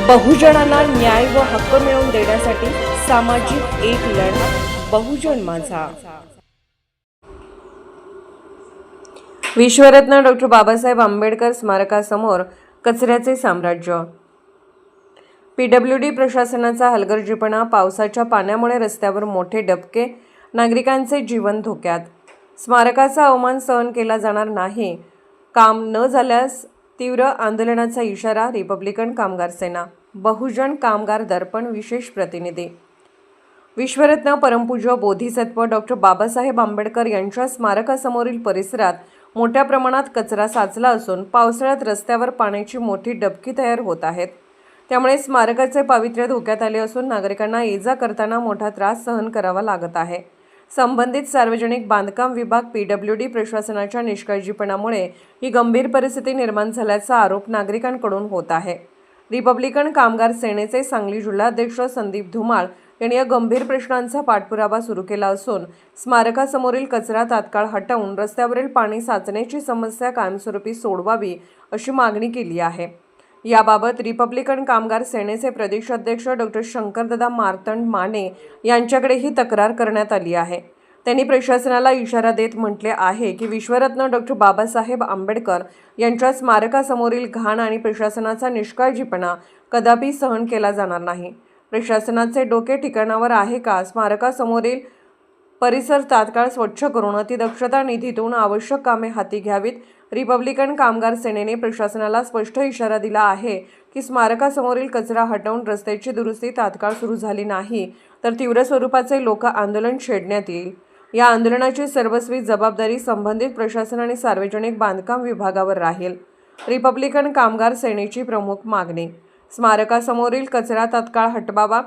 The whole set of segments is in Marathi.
बहुजनांना न्याय व हक्क मिळवून देण्यासाठी सामाजिक एक लढा बहुजन माझा। विश्वरत्न डॉ. बाबासाहेब आंबेडकर स्मारकासमोर कचऱ्याचे साम्राज्य। पीडब्ल्यूडी प्रशासनाचा हलगर्जीपणा, पावसाच्या पाण्यामुळे रस्त्यावर मोठे डबके, नागरिकांचे जीवन धोक्यात। स्मारकाचा अवमान सहन केला जाणार नाही, काम न झाल्यास तीव्र आंदोलनाचा इशारा रिपब्लिकन कामगार सेना। बहुजन कामगार दर्पण विशेष प्रतिनिधी। विश्वरत्न परमपूज्य बोधिसत्व डॉ. बाबासाहेब आंबेडकर यांच्या स्मारकासमोरील परिसरात मोठ्या प्रमाणात कचरा साचला असून पावसाळ्यात रस्त्यावर पाण्याची मोठी डबकी तयार होत आहेत। त्यामुळे स्मारकाचे पावित्र्य धोक्यात आले असून नागरिकांना ये-जा करताना मोठा त्रास सहन करावा लागत आहे। संबंधित सार्वजनिक बांधकाम विभाग पीडब्ल्यूडी प्रशासनाच्या निष्काळजीपणामुळे ही गंभीर परिस्थिती निर्माण झाल्याचा आरोप नागरिकांकडून होत आहे। रिपब्लिकन कामगार सेनेचे सांगली जिल्हाध्यक्ष संदीप धुमाळ यांनी या गंभीर प्रश्नांचा पाठपुरावा सुरू केला असून स्मारकासमोरील कचरा तात्काळ हटवून रस्त्यावरील पाणी साचण्याची समस्या कायमस्वरूपी सोडवावी अशी मागणी केली आहे। याबाबत रिपब्लिकन कामगार सेनेचे प्रदेशाध्यक्ष डॉ. शंकरदादा मार्तंड माने यांच्याकडेही तक्रार करण्यात आली आहे। त्यांनी प्रशासनाला इशारा देत म्हटले आहे की विश्वरत्न डॉ. बाबासाहेब आंबेडकर यांच्या स्मारकासमोरील घाण आणि प्रशासनाचा निष्काळजीपणा कदापि सहन केला जाणार नाही। प्रशासनाचे डोके ठिकाणावर आहे का? स्मारकासमोरील परिसर तात्काळ स्वच्छ करून अतिदक्षता निधीतून आवश्यक कामे हाती घ्यावीत। रिपब्लिकन कामगार सेनेने प्रशासनाला स्पष्ट इशारा दिला आहे की स्मारकासमोरील कचरा हटवून रस्त्याची दुरुस्ती तात्काळ सुरू झाली नाही तर तीव्र स्वरूपाचे लोक आंदोलन छेडण्यात येईल। या आंदोलनाची सर्वस्वी जबाबदारी संबंधित प्रशासन आणि सार्वजनिक बांधकाम विभागावर राहील। रिपब्लिकन कामगार सेनेची प्रमुख मागणी। स्मारकासमोरील कचरा तात्काळ हटवावा,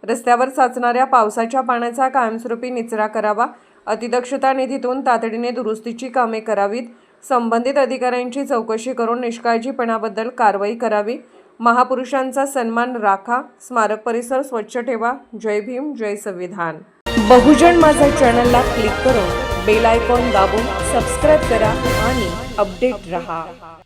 रस्त्यावर साचणाऱ्या पावसाच्या पाण्याचा कायमस्वरूपी निचरा करावा, अतिदक्षता निधीतून तातडीने दुरुस्तीची कामे करावीत, संबंधित अधिकाऱ्यांची चौकशी करून निष्काळजीपणाबद्दल कारवाई करावी, महापुरुषांचा सन्मान राखा, स्मारक परिसर स्वच्छ ठेवा। जय भीम, जय संविधान। बहुजन माझा चॅनलला क्लिक करून बेल आयकॉन दाबून सबस्क्राईब करा आणि अपडेट रहा।